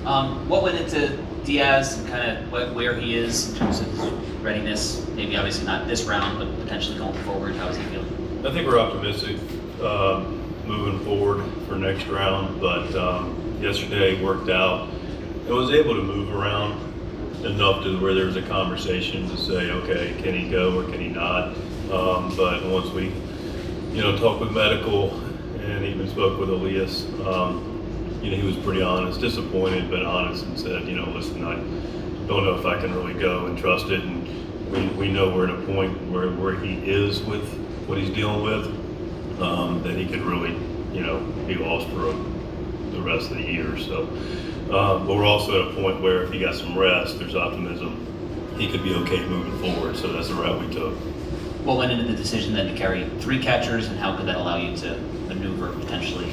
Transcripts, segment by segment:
What went into Diaz and kind of where he is in terms of his readiness? Maybe obviously not this round, but potentially going forward. How is he feeling? I think we're optimistic moving forward for next round, but yesterday worked out. I was able to move around enough to where there was a conversation to say, okay, can he go or can he not? But once we, talked with medical and even spoke with Elias, he was pretty honest, disappointed, but honest, and said, listen, I don't know if I can really go and trust it. And we know we're at a point where he is with what he's dealing with, that he could really, be lost for the rest of the year. So, but we're also at a point where if he got some rest, there's optimism. He could be okay moving forward. So that's the route we took. What went into the decision then to carry 3 catchers, and how could that allow you to maneuver potentially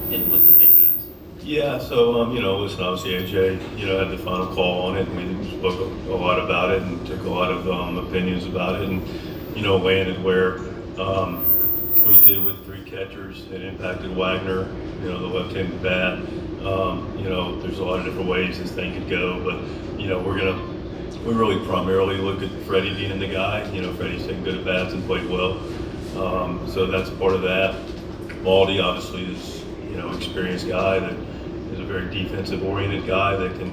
within games? Yeah, so, listen, obviously AJ, had the final call on it, and we spoke a lot about it and took a lot of opinions about it, and, landed where we did with 3 catchers. It impacted Wagner, the left-handed bat. There's a lot of different ways this thing could go, but, we really primarily look at Freddie being the guy. Freddie's taken good at bats and played well. So that's part of that. Maldi obviously is, experienced guy that is a very defensive-oriented guy that can,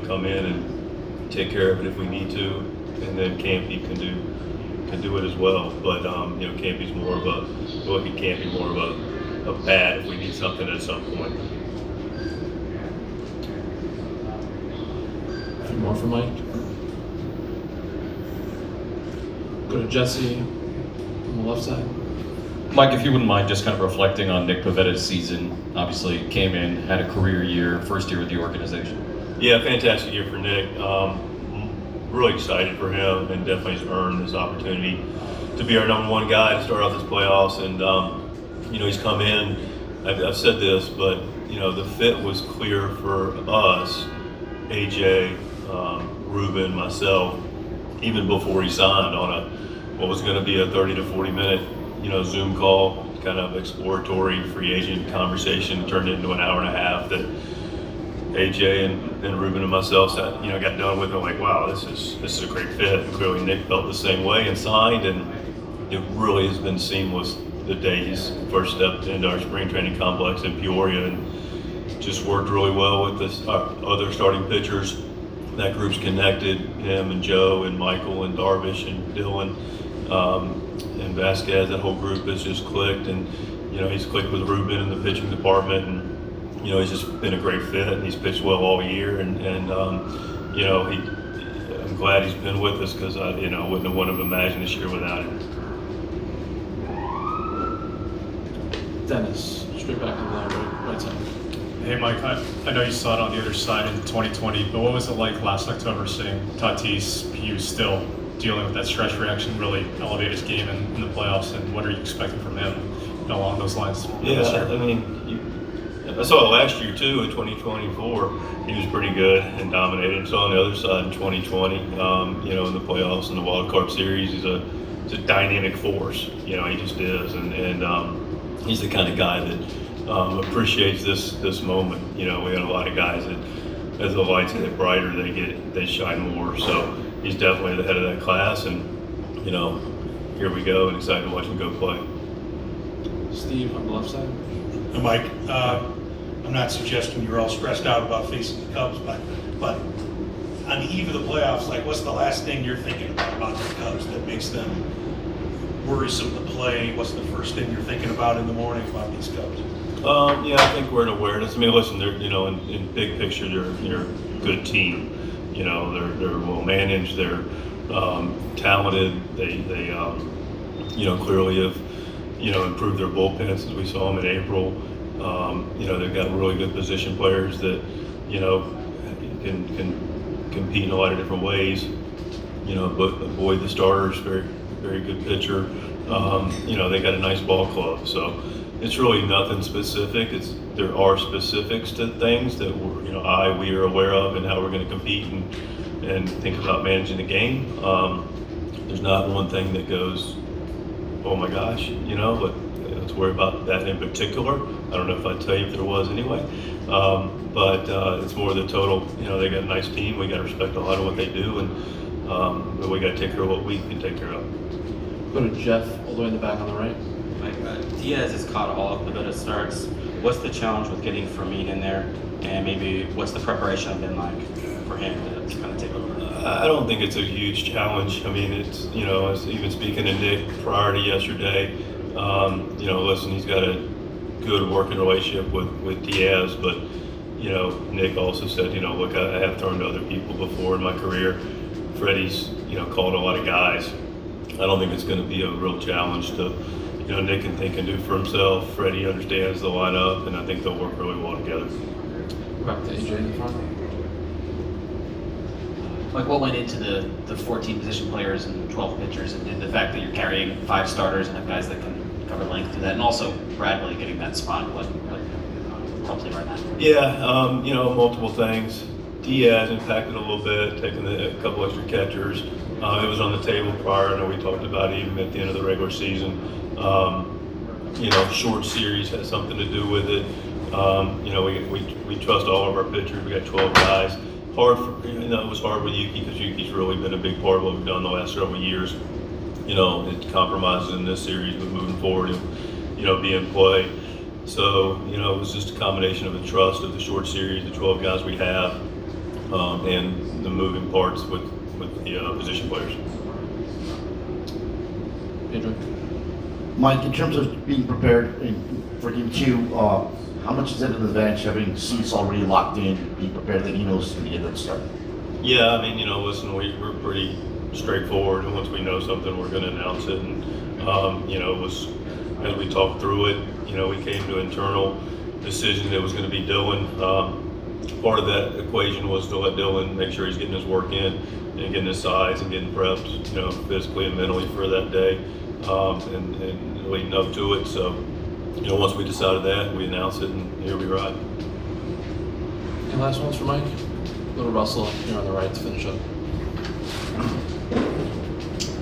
come in and take care of it if we need to. And then Campy can do it as well. But Campy's more of a bat if we need something at some point. A few more for Mike. Go to Jesse on the left side. Mike, if you wouldn't mind just kind of reflecting on Nick Pavetta's season. Obviously came in, had a career year, first year with the organization. Yeah, fantastic year for Nick. Really excited for him, and definitely has earned this opportunity to be our number 1 guy to start off this playoffs. And he's come in. I've said this, but the fit was clear for us, AJ, Ruben, myself, even before he signed on what was going to be a 30 to 40 minute, Zoom call, kind of exploratory free agent conversation, turned into an hour and a half that AJ and Ruben and myself got done with. And like, wow, this is a great fit. And clearly Nick felt the same way and signed, and it really has been seamless the day he's first stepped into our spring training complex in Peoria, and just worked really well with our other starting pitchers. That group's connected, him and Joe and Michael and Darvish and Dylan and Vasquez. That whole group has just clicked, and he's clicked with Ruben in the pitching department, and he's just been a great fit, and he's pitched well all year, and I'm glad he's been with us, because I wouldn't have wanted to imagine this year without him. Dennis, straight back to the right side. Hey Mike, I know you saw it on the other side in 2020, but what was it like last October seeing Tatis, he was still dealing with that stress reaction, really elevate his game in the playoffs, and what are you expecting from him along those lines? Yeah, I mean, I saw it last year too in 2024. He was pretty good and dominated. So on the other side in 2020, in the playoffs and the wild card series, he's a dynamic force. He just is, and he's the kind of guy that appreciates this moment. We got a lot of guys that, as the lights get brighter, they shine more. So he's definitely the head of that class, and here we go, and excited to watch him go play. Steve on the left side. Mike, I'm not suggesting you're all stressed out about facing the Cubs, but on the eve of the playoffs, like, what's the last thing you're thinking about the Cubs that makes them worrisome to play? What's the first thing you're thinking about in the morning about these Cubs? Yeah, I think we're in awareness. I mean, listen, they're in big picture, they're a good team. They're well managed. They're talented. They clearly have improved their bullpens as we saw them in April. They've got really good position players that can compete in a lot of different ways. But Boyd, the starter's very very good pitcher. They got a nice ball club, so it's really nothing specific. There are specifics to things that we are aware of and how we're going to compete and think about managing the game. There's not one thing that goes, oh my gosh, but let's worry about that in particular. I don't know if I'd tell you if there was anyway. But it's more the total. You know, they got a nice team. We got to respect a lot of what they do, and but we got to take care of what we can take care of. Go to Jeff, all the way in the back on the right. Diaz has caught all of the better starts. What's the challenge with getting Fermin in there, and maybe what's the preparation been like for him to kind of take over? I don't think it's a huge challenge. I mean, it's, you know, as even speaking to Nick prior to yesterday, you know, listen, he's got a good working relationship with Diaz, but, you know, Nick also said, you know, look, I have thrown to other people before in my career. Freddie's, you know, called a lot of guys. I don't think it's going to be a real challenge to, you know, Nick can think and do for himself. Freddie understands the lineup, and I think they'll work really well together. Back to AJ in the front. Like, what went into the 14 position players and 12 pitchers, and the fact that you're carrying 5 starters and have guys that can cover length through that, and also Bradley getting that spot, what helped you right now? Yeah, you know, multiple things. Diaz impacted a little bit, taking a couple extra catchers. It was on the table prior. I know we talked about it even at the end of the regular season. You know, short series has something to do with it. You know, we trust all of our pitchers. We got 12 guys. Hard for, you know, it was hard with Yuki because Yuki's really been a big part of what we've done the last several years. You know, it compromises in this series, but moving forward, you know, be in play. So, you know, it was just a combination of the trust of the short series, the 12 guys we have, and the moving parts with the position players. Pedro. Mike, in terms of being prepared for Game 2, how much is it an advantage having seats already locked in, being prepared that he knows he's going to get that start? Yeah, I mean, you know, listen, we're pretty straightforward, and once we know something, we're going to announce it. And you know, it was, as we talked through it, you know, we came to an internal decision that it was going to be Dylan. Part of that equation was to let Dylan make sure he's getting his work in and getting his size and getting prepped, you know, physically and mentally for that day, and leading up to it. So, you know, once we decided that, we announced it, and here we ride. Any last ones for Mike? Little Russell here on the right to finish up.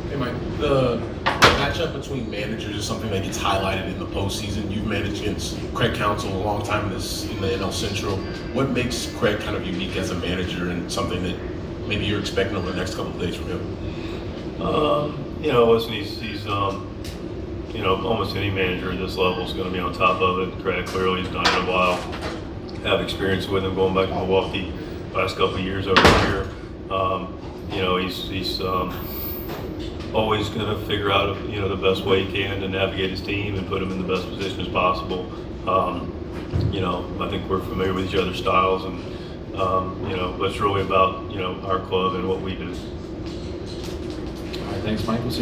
Hey Mike, the matchup between managers is something that gets highlighted in the postseason. You've managed against Craig Counsell a long time in the NL Central. What makes Craig kind of unique as a manager, and something that maybe you're expecting over the next couple of days from him? You know, listen, he's you know, almost any manager at this level is going to be on top of it. Craig clearly has done it a while. Have experience with him going back to Milwaukee last couple of years over here. You know, he's always going to figure out, you know, the best way he can to navigate his team and put him in the best position as possible. You know, I think we're familiar with each other's styles, and you know, but it's really about, you know, our club and what we do. All right, thanks, Mike. We'll see you